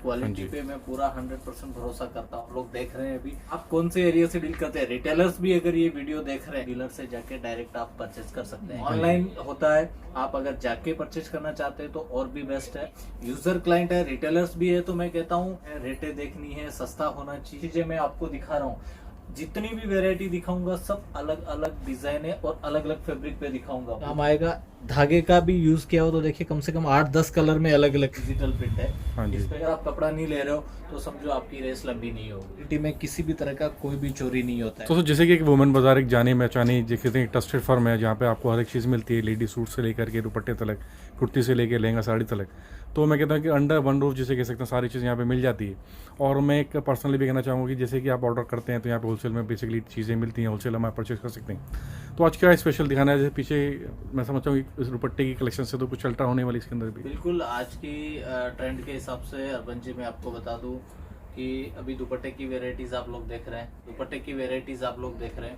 Quality पे मैं पूरा 100% भरोसा करता हूँ। लोग देख रहे हैं अभी आप कौन से एरिया से डील करते हैं, रिटेलर्स भी अगर ये वीडियो देख रहे हैं, डीलर से जाके डायरेक्ट आप परचेज कर सकते हैं। ऑनलाइन होता है, आप अगर जाके परचेज करना चाहते हैं तो और भी बेस्ट है। यूजर क्लाइंट है, रिटेलर्स भी है, तो मैं कहता हूँ रेटें देखनी है, सस्ता होना चाहिए। चीजें मैं आपको दिखा रहा हूँ, जितनी भी वैरायटी दिखाऊंगा सब अलग अलग डिजाइन है और अलग अलग फैब्रिक पे दिखाऊंगा। काम आएगा, धागे का भी यूज किया हो तो देखिए कम से कम 8-10 कलर में अलग अलग डिजिटल प्रिंट है। इस पे अगर आप कपड़ा नहीं ले रहे हो तो समझो आपकी रेस लंबी नहीं होगी। सिटी में किसी भी तरह का कोई भी चोरी नहीं होता है। तो जैसे कि एक वुमेन बाजार एक जानी पहचानी एक ट्रस्टेड फर्म है जहाँ पे आपको हर एक चीज़ मिलती है, लेडी सूट से लेकर के दुपट्टे तक, कुर्ती से लेकर लहंगा साड़ी तक। तो मैं कहता हूँ कि अंडर वन रूफ जिसे कह सकते हैं सारी चीज़ें यहाँ पे मिल जाती है। और मैं एक पर्सनली भी कहना चाहूँगा कि जैसे कि आप ऑर्डर करते हैं तो यहाँ पे होलसेल में बेसिकली चीज़ें मिलती हैं, होलसेल में आप परचेज कर सकते हैं। तो आज क्या स्पेशल दिखाना है, जैसे पीछे मैं समझता हूँ इस दुपट्टे की कलेक्शन से तो कुछ अल्ट्रा होने वाली इसके अंदर भी। बिल्कुल, आज की ट्रेंड के हिसाब से अर्बन जी मैं आपको बता दूं कि अभी दुपट्टे की वेराइटीज आप लोग देख रहे हैं,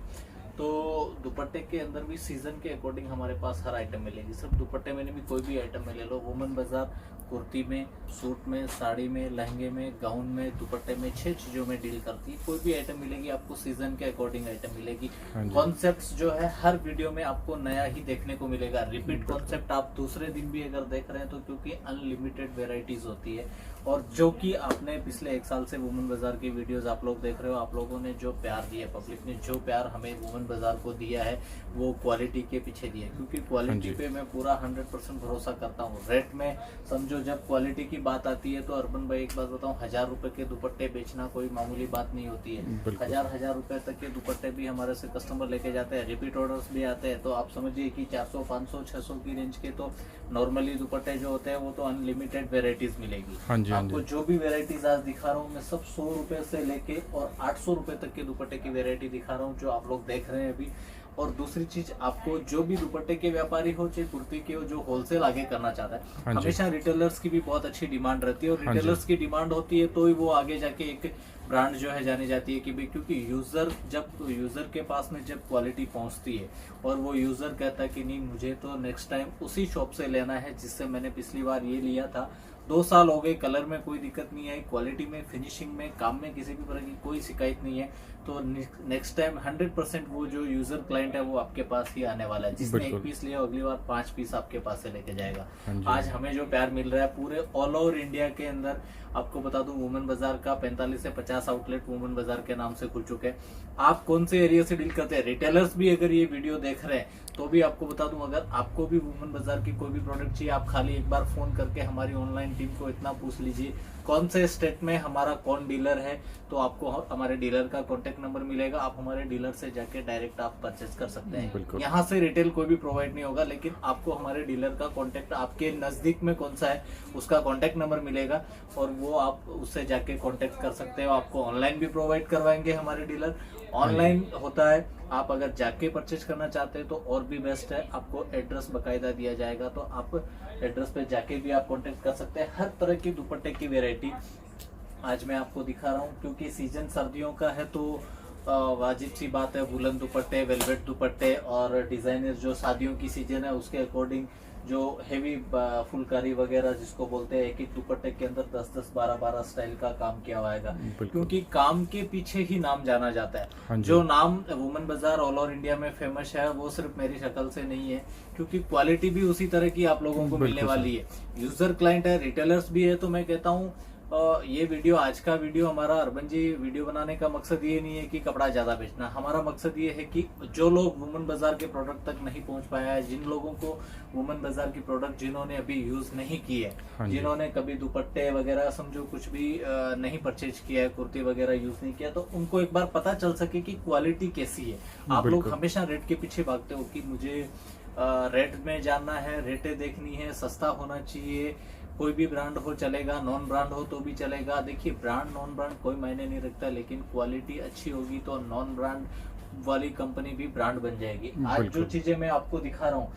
तो दुपट्टे के अंदर भी सीजन के अकॉर्डिंग हमारे पास हर आइटम मिलेगी। सिर्फ दुपट्टे में नहीं, भी कोई भी आइटम में ले लो। वुमेन बाजार कुर्ती में, सूट में, साड़ी में, लहंगे में, गाउन में, दुपट्टे में, 6 चीजों में डील करती है। कोई भी आइटम मिलेगी आपको, सीजन के अकॉर्डिंग आइटम मिलेगी। कॉन्सेप्ट्स जो है हर वीडियो में आपको नया ही देखने को मिलेगा। रिपीट कॉन्सेप्ट आप दूसरे दिन भी अगर देख रहे हैं तो क्योंकि अनलिमिटेड वेराइटीज होती है। और जो कि आपने पिछले 1 साल से वुमेन बाजार की वीडियोस आप लोग देख रहे हो, आप लोगों ने जो प्यार दिया, पब्लिक ने जो प्यार हमें वुमेन बाजार को दिया है वो क्वालिटी के पीछे दिया, क्योंकि क्वालिटी पे मैं पूरा 100% भरोसा करता हूँ। रेट में समझो, जब क्वालिटी की बात आती है तो अर्बन भाई एक बात बताऊँ, 1000 रुपए के दुपट्टे बेचना कोई मामूली बात नहीं होती है। 1000 रुपए तक के दुपट्टे भी हमारे से कस्टमर लेके जाते हैं, रिपीट ऑर्डर्स भी आते हैं। तो आप समझिए कि 400, 500, 600 की रेंज के तो नॉर्मली दुपट्टे जो होते हैं वो तो अनलिमिटेड वेराइटीज मिलेगी। आपको जो भी वेराइटीज आज दिखा रहा हूँ मैं सब 100 रुपए से लेके और 800 रुपए तक के दुपट्टे की वेरायटी दिखा रहा हूँ, जो आप लोग देख रहे हैं अभी। और दूसरी चीज, आपको जो भी दुपट्टे के व्यापारी हो चाहे कुर्ती के हो, जो होलसेल आगे करना चाहता है, हमेशा रिटेलर्स की भी बहुत अच्छी डिमांड रहती है। और रिटेलर्स की डिमांड होती है तो ही वो आगे जाके एक ब्रांड जो है जानी जाती है कि भाई, क्योंकि यूजर के पास में जब क्वालिटी पहुंचती है और वो यूजर कहता है कि नहीं मुझे तो नेक्स्ट टाइम उसी शॉप से लेना है जिससे मैंने पिछली बार ये लिया था, 2 साल हो गए, कलर में कोई दिक्कत नहीं आई, क्वालिटी में, फिनिशिंग में, काम में किसी भी तरह की कोई शिकायत नहीं है, तो नेक्स्ट टाइम 100% वो जो यूजर क्लाइंट है वो आपके पास ही आने वाला है। जिसने 1 पीस लिया अगली बार 5 पीस आपके पास से लेके जाएगा। आज हमें जो प्यार मिल रहा है पूरे ऑल ओवर इंडिया के अंदर, आपको बता दूं वुमेन बाजार का 45 से 50 आउटलेट वुमेन बाजार के नाम से खुल चुके हैं। आप कौन से एरिया से डील करते हैं, रिटेलर्स भी अगर ये वीडियो देख रहे हैं तो भी आपको बता दूं, अगर आपको भी वुमेन बाजार की कोई भी प्रोडक्ट चाहिए, आप खाली एक बार फोन करके हमारी ऑनलाइन टीम को इतना पूछ लीजिए कौन से स्टेट में हमारा कौन डीलर है, तो आपको हमारे डीलर का कॉन्टेक्ट नंबर मिलेगा। आप हमारे डीलर से जाके डायरेक्ट आप परचेज कर सकते हैं। यहाँ से रिटेल कोई भी प्रोवाइड नहीं होगा, लेकिन आपको हमारे डीलर का कॉन्टेक्ट, आपके नजदीक में कौन सा है उसका कॉन्टेक्ट नंबर मिलेगा और वो आप उससे जाके कॉन्टेक्ट कर सकते हो। आपको ऑनलाइन भी प्रोवाइड करवाएंगे हमारे डीलर। ऑनलाइन होता है, आप अगर जाके परचेज करना चाहते हैं तो और भी बेस्ट है। आपको एड्रेस बकायदा दिया जाएगा, तो आप एड्रेस पे जाके भी आप कांटेक्ट कर सकते हैं। हर तरह की दुपट्टे की वैरायटी आज मैं आपको दिखा रहा हूँ, क्योंकि सीजन सर्दियों का है तो वाजिब सी बात है, वुलन दुपट्टे, वेलवेट दुपट्टे और डिजाइनर जो शादियों की सीजन है उसके अकॉर्डिंग जो हेवी फुलकारी वगैरह जिसको बोलते हैं, एक दुपट्टे के अंदर 10-10, 12-12 स्टाइल का काम किया हुआ है, क्योंकि काम के पीछे ही नाम जाना जाता है। जो नाम वुमेन बाजार ऑल ओवर इंडिया में फेमस है वो सिर्फ मेरी शक्ल से नहीं है, क्योंकि क्वालिटी भी उसी तरह की आप लोगों को मिलने वाली है। यूजर क्लाइंट है, रिटेलर्स भी है, तो मैं कहता हूँ ये वीडियो, आज का वीडियो हमारा अर्बन जी वीडियो बनाने का मकसद ये नहीं है कि कपड़ा ज्यादा बेचना। हमारा मकसद ये है कि जो लोग वुमेन बाजार के प्रोडक्ट तक नहीं पहुंच पाया है, जिन लोगों को वुमेन बाजार की प्रोडक्ट जिन्होंने अभी यूज नहीं की है, जिन्होंने कभी दुपट्टे वगैरह समझो कुछ भी नहीं परचेज किया है, कुर्ती वगैरह यूज नहीं किया, तो उनको एक बार पता चल सके कि क्वालिटी कैसी है। आप लोग हमेशा रेट के पीछे भागते हो कि मुझे रेट में जानना है, रेटें देखनी है, सस्ता होना चाहिए, कोई भी ब्रांड हो चलेगा, नॉन ब्रांड हो तो भी चलेगा। देखिए, ब्रांड नॉन ब्रांड कोई मायने नहीं रखता, लेकिन क्वालिटी अच्छी होगी तो नॉन ब्रांड वाली कंपनी भी ब्रांड बन जाएगी। आज जो चीजें मैं आपको दिखा रहा हूँ,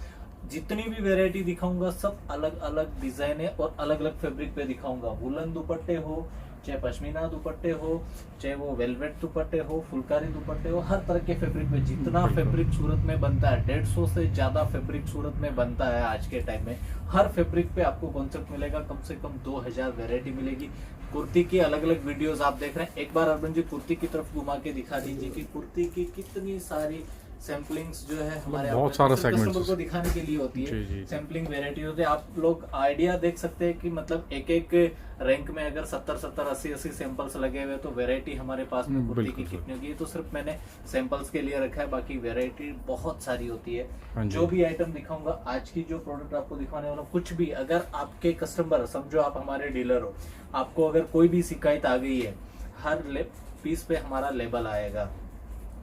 जितनी भी वैरायटी दिखाऊंगा सब अलग अलग डिजाइन है और अलग अलग फैब्रिक पे दिखाऊंगा। वुलन दुपट्टे हो, चाहे पश्मीना दुपट्टे हो, चाहे वो वेलवेट दुपट्टे हो, फुलकारी दुपट्टे हो, हर तरह के फैब्रिक में जितना फैब्रिक सूरत में बनता है, 150 से ज्यादा फैब्रिक सूरत में बनता है आज के टाइम में। हर फैब्रिक पे आपको कॉन्सेप्ट मिलेगा, कम से कम 2000 वेरायटी मिलेगी। कुर्ती की अलग अलग वीडियोस आप देख रहे हैं, एक बार अर्बन जी कुर्ती की तरफ घुमा के दिखा दीजिए कि कुर्ती की कितनी सारी सैम्पलिंग्स जो है हमारे बहुत सारा कस्टमर सेगमेंट्स को दिखाने के लिए होती जी, जी। है। सैम्पलिंग वेरायटी होती है, आप लोग आइडिया देख सकते हैं कि मतलब एक एक रैंक में अगर 70-70, 80-80 सैंपल्स लगे हुए तो वेरायटी हमारे पास में कुर्ती की बिल्कुल सर। कितनी होगी। ये तो सिर्फ मैंने सैंपल्स के लिए रखा है, बाकी वेरायटी बहुत सारी होती है। हाँ जी। जो भी आइटम दिखाऊंगा, आज की जो प्रोडक्ट आपको दिखाने वाला, कुछ भी अगर आपके कस्टमर, समझो आप हमारे डीलर हो, आपको अगर कोई भी शिकायत आ गई है, हर पीस पे हमारा लेबल आएगा।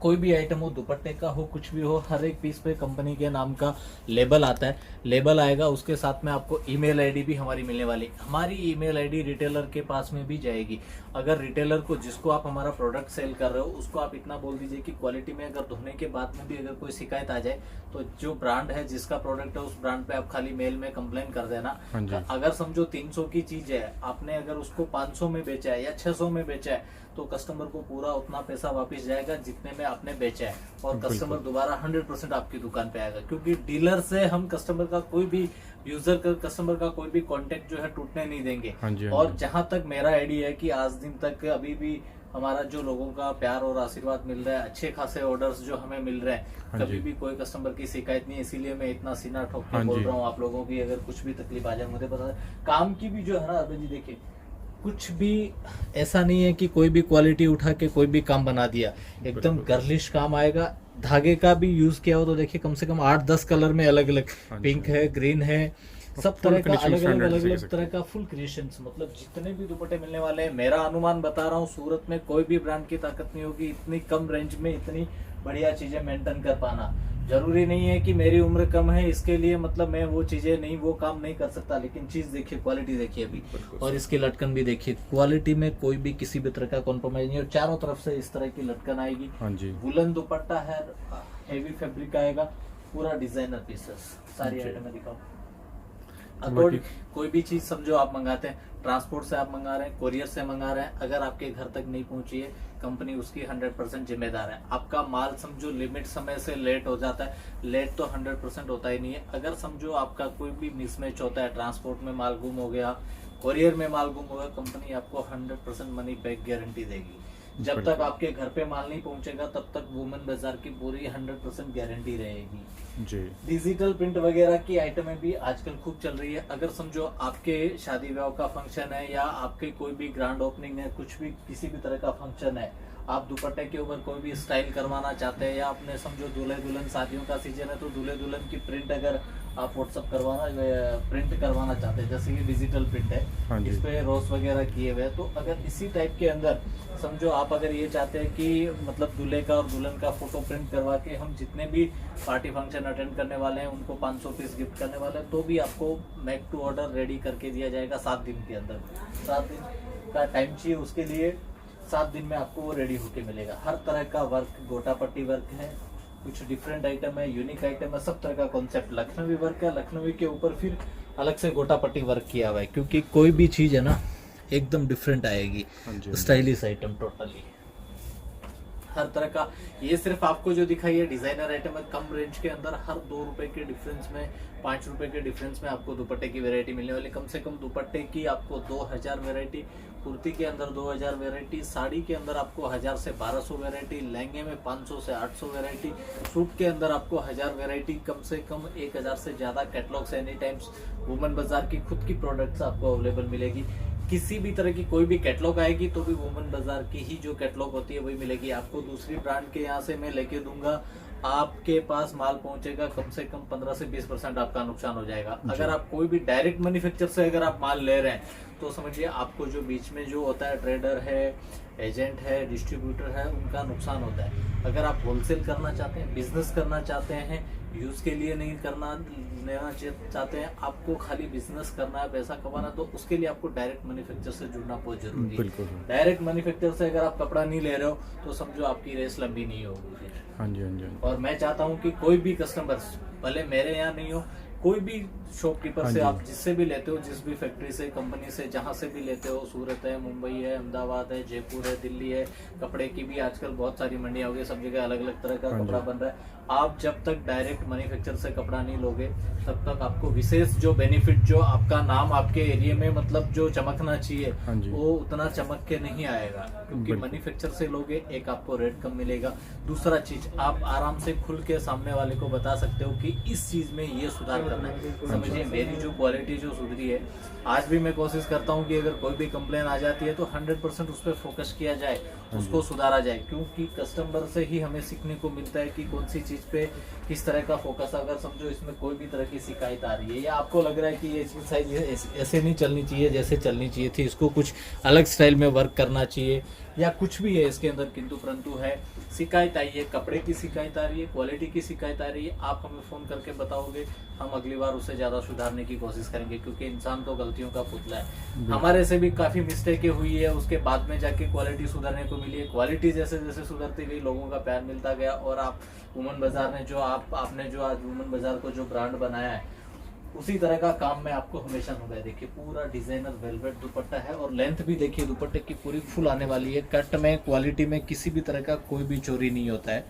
कोई भी आइटम हो, दुपट्टे का हो, कुछ भी हो, हर एक पीस पे कंपनी के नाम का लेबल आता है, लेबल आएगा। उसके साथ में आपको ईमेल आईडी भी हमारी मिलने वाली। हमारी ईमेल आईडी रिटेलर के पास में भी जाएगी। अगर रिटेलर को, जिसको आप हमारा प्रोडक्ट सेल कर रहे हो, उसको आप इतना बोल दीजिए कि क्वालिटी में अगर धोने के बाद में भी अगर कोई शिकायत आ जाए तो जो ब्रांड है, जिसका प्रोडक्ट है, उस ब्रांड पे आप खाली मेल में कंप्लेन कर देना। हाँ जी। अगर समझो 300 की चीज है, आपने अगर उसको 500 में बेचा है या 600 में बेचा है, तो कस्टमर को पूरा उतना पैसा वापस जाएगा जितने में आपने बेचा है, और कस्टमर दोबारा 100% आपकी दुकान पे आएगा। क्योंकि डीलर से हम कस्टमर का कोई भी यूजर का, कस्टमर का कोई भी कांटेक्ट जो है टूटने नहीं देंगे। हाँ जी, हाँ और जी। जहां तक मेरा आइडिया है कि आज दिन तक अभी भी हमारा जो लोगों का प्यार और आशीर्वाद मिल रहा है, अच्छे खासे ऑर्डर्स जो हमें मिल रहे हैं, हाँ कभी जी। भी कोई कस्टमर की शिकायत नहीं है। इसीलिए मैं इतना सीना ठोक के हाँ बोल जी। रहा हूँ आप लोगों की, अगर कुछ भी तकलीफ आ जाए मुझे पता है। काम की भी जो है ना अरविंद जी, देखिए कुछ भी ऐसा नहीं है कि कोई भी क्वालिटी उठा के कोई भी काम बना दिया, एकदम गर्लिश काम आएगा। धागे का भी यूज किया हो तो देखिए कम से कम 8-10 कलर में अलग अलग, हाँ जी। पिंक है, ग्रीन है, सब full तरह का finishing अलग अलग standard अलग से कह अलग सकते तरह का फुल क्रिएशंस। मतलब जितने भी दुपट्टे मिलने वाले हैं, मेरा अनुमान बता रहा हूँ, सूरत में कोई भी ब्रांड की ताकत नहीं होगी इतनी कम रेंज में इतनी बढ़िया चीजें मेंटेन कर पाना। जरूरी नहीं है कि मेरी उम्र कम है इसके लिए मतलब मैं वो चीजें नहीं, वो काम नहीं कर सकता, लेकिन चीज देखिए, क्वालिटी देखिए अभी, और इसकी लटकन भी देखिए, क्वालिटी में कोई भी किसी भी तरह का कॉम्प्रोमाइज नहीं है। और चारों तरफ से इस तरह की लटकन आएगी। हाँ जी। वुलन दुपट्टा है, हेवी फैब्रिक आएगा, पूरा डिजाइनर पीसेस, सारी जी। आइटम दिखाओ। तो अकॉर्डिंग कोई भी चीज समझो आप मंगाते हैं, ट्रांसपोर्ट से आप मंगा रहे हैं, कोरियर से मंगा रहे हैं, अगर आपके घर तक नहीं पहुंची है, कंपनी उसकी 100% जिम्मेदार है। आपका माल समझो लिमिट समय से लेट हो जाता है, लेट तो 100% होता ही नहीं है। अगर समझो आपका कोई भी मिसमैच होता है, ट्रांसपोर्ट में माल गुम हो गया, कोरियर में माल गुम हो गया, कंपनी आपको 100% मनी बैक गारंटी देगी। जब तक आपके घर पे माल नहीं पहुंचेगा तब तक वुमेन बाजार की पूरी 100% गारंटी रहेगी। जी। डिजिटल प्रिंट वगैरह की आइटमें भी आजकल खूब चल रही है। अगर समझो आपके शादी विवाह का फंक्शन है या आपके कोई भी ग्रैंड ओपनिंग है, कुछ भी किसी भी तरह का फंक्शन है, आप दुपट्टे के ऊपर कोई भी स्टाइल करवाना चाहते हैं, या आपने समझो दूल्हे दुल्हन शादियों का सीजन है तो दूल्हे दुल्हन की प्रिंट अगर आप व्हाट्सअप प्रिंट करवाना चाहते हैं, जैसे ये डिजिटल प्रिंट हाँ है, जी। इस पे रोज वगैरह किए हुए हैं, तो अगर इसी टाइप के अंदर समझो आप अगर ये चाहते हैं कि मतलब दूल्हे का और दुल्हन का फोटो प्रिंट करवा के हम जितने भी पार्टी फंक्शन अटेंड करने वाले हैं उनको 500 पीस गिफ्ट करने वाले हैं, तो भी आपको मेक टू ऑर्डर रेडी करके दिया जाएगा 7 दिन के अंदर। 7 दिन का टाइम चाहिए उसके लिए, 7 दिन में आपको वो रेडी होके मिलेगा। हर तरह का वर्क, गोटा पट्टी वर्क है, कुछ डिफरेंट आइटम है, यूनिक आइटम है, सब तरह का कॉन्सेप्ट। लखनवी वर्क है, लखनवी के ऊपर फिर अलग से गोटा पट्टी वर्क किया हुआ है, क्योंकि कोई भी चीज है ना एकदम डिफरेंट आएगी, हाँ जी। स्टाइलिश आइटम टोटली हर तरह का। ये सिर्फ आपको जो दिखाई है डिजाइनर आइटम है, कम रेंज के अंदर, हर 2 रुपए के डिफरेंस में, 5 रुपए के डिफरेंस में आपको दुपट्टे की वैरायटी मिलने वाली। कम से कम दुपट्टे की आपको 2000 वैरायटी, कुर्ती के अंदर 2000 वैरायटी, साड़ी के अंदर आपको 1000 से 1200 वैरायटी, लहंगे में 500 से 800 वैरायटी, सूट के अंदर आपको 1000 वैरायटी, कम से कम 1000 से ज्यादा कैटलॉग्स एनी टाइम्स वुमेन बाजार की खुद की प्रोडक्ट्स आपको अवेलेबल मिलेगी। किसी भी तरह की कोई भी कैटलॉग आएगी तो भी वुमेन बाजार की ही जो कैटलॉग होती है वही मिलेगी आपको। दूसरी ब्रांड के यहाँ से मैं लेके दूंगा, आपके पास माल पहुंचेगा कम से कम 15 से 20% आपका नुकसान हो जाएगा। अगर आप कोई भी डायरेक्ट मैन्युफैक्चर से अगर आप माल ले रहे हैं तो समझिए आपको जो बीच में जो होता है, ट्रेडर है, एजेंट है, डिस्ट्रीब्यूटर है, उनका नुकसान होता है। अगर आप होलसेल करना चाहते हैं, बिजनेस करना चाहते हैं, यूज के लिए नहीं करना लेना चाहते हैं, आपको खाली बिजनेस करना है, पैसा कमाना, तो उसके लिए आपको डायरेक्ट मैन्युफैक्चर से जुड़ना बहुत जरूरी है। बिल्कुल। डायरेक्ट मैन्युफैक्चर से अगर आप कपड़ा नहीं ले रहे हो तो समझो आपकी रेस लंबी नहीं होगी फिर। हाँ जी, हाँ जी। और मैं चाहता हूँ कि कोई भी कस्टमर, भले मेरे यहाँ नहीं हो, कोई भी शॉपकीपर हाँ से जी। आप जिससे भी लेते हो, जिस भी फैक्ट्री से, कंपनी से, जहां से भी लेते हो, सूरत है, मुंबई है, अहमदाबाद है, जयपुर है, दिल्ली है, कपड़े की भी आजकल बहुत सारी मंडियां हो गई, सब जगह अलग अलग तरह का हाँ जी। कपड़ा बन रहा है। आप जब तक डायरेक्ट मैन्युफैक्चर से कपड़ा नहीं लोगे तब तक आपको विशेष जो बेनिफिट, जो आपका नाम आपके एरिया में मतलब जो चमकना चाहिए, हाँ जी। वो उतना चमक के नहीं आएगा, क्योंकि बिल्कुल। मैन्युफैक्चर से लोगे, एक आपको रेट कम मिलेगा, दूसरा चीज आप आराम से खुल के सामने वाले को बता सकते हो कि इस चीज में ये सुधार करना है। समझिए मेरी जो क्वालिटी जो सुधरी है, आज भी मैं कोशिश करता हूँ कि अगर कोई भी कंप्लेन आ जाती है तो 100% उस पर फोकस किया जाए, उसको सुधारा जाए, क्योंकि कस्टमर से ही हमें सीखने को मिलता है कि कौन सी चीज पे किस तरह का फोकस। अगर समझो इसमें कोई भी तरह की शिकायत आ रही है या आपको लग रहा है कि ये चीज साइज ऐसे नहीं चलनी चाहिए जैसे चलनी चाहिए थी, इसको कुछ अलग स्टाइल में वर्क करना चाहिए, या कुछ भी है इसके अंदर किंतु परंतु है, शिकायत आई है, कपड़े की शिकायत आ रही है, क्वालिटी की शिकायत आ रही है, आप हमें फ़ोन करके बताओगे, हम अगली बार उसे ज़्यादा सुधारने की कोशिश करेंगे, क्योंकि इंसान तो गलतियों का पुतला है। हमारे से भी काफ़ी मिस्टेकें हुई है, उसके बाद में जाके क्वालिटी सुधारने को मिली है। क्वालिटी जैसे जैसे सुधरती गई, लोगों का प्यार मिलता गया, और आप वुमन बाजार ने जो आपने जो आज वुमन बाजार को जो ब्रांड बनाया है, उसी तरह का काम मैं आपको हमेशा होगा। देखिए पूरा डिजाइनर वेलवेट दुपट्टा है, और लेंथ भी देखिए दुपट्टे की पूरी फुल आने वाली है। कट में, क्वालिटी में किसी भी तरह का कोई भी चोरी नहीं होता है,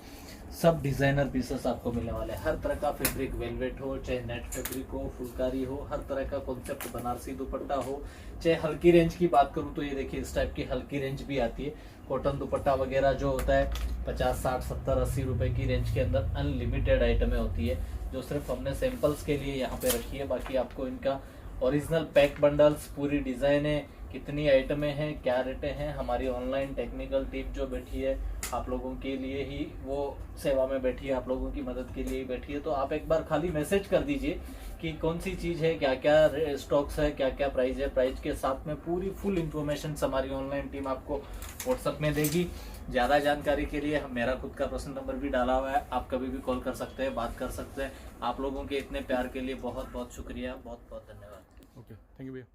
सब डिजाइनर पीसेस आपको मिलने वाले हैं। हर तरह का फैब्रिक, वेलवेट हो चाहे नेट फैब्रिक हो, फुलकारी हो, हर तरह का कॉन्सेप्ट बनारसी दुपट्टा हो, चाहे हल्की रेंज की बात करूं तो ये देखिए इस टाइप की हल्की रेंज भी आती है। कॉटन दुपट्टा वगैरह जो होता है 50, 60, 70, 80 रुपए की रेंज के अंदर अनलिमिटेड आइटमें होती है, जो सिर्फ हमने सैंपल्स के लिए यहाँ पे रखी है। बाकी आपको इनका ओरिजिनल पैक बंडल्स, पूरी डिजाइन है, कितनी आइटमें हैं, क्या रेटें हैं, हमारी ऑनलाइन टेक्निकल टीम जो बैठी है आप लोगों के लिए ही वो सेवा में बैठी है, आप लोगों की मदद के लिए ही बैठी है। तो आप एक बार खाली मैसेज कर दीजिए कि कौन सी चीज़ है, क्या क्या स्टॉक्स है, क्या क्या प्राइस है, प्राइस के साथ में पूरी फुल इंफॉर्मेशन हमारी ऑनलाइन टीम आपको व्हाट्सएप में देगी। ज़्यादा जानकारी के लिए मेरा खुद का पर्सनल नंबर भी डाला हुआ है, आप कभी भी कॉल कर सकते हैं, बात कर सकते हैं। आप लोगों के इतने प्यार के लिए बहुत बहुत शुक्रिया, बहुत बहुत धन्यवाद। ओके, थैंक यू भैया।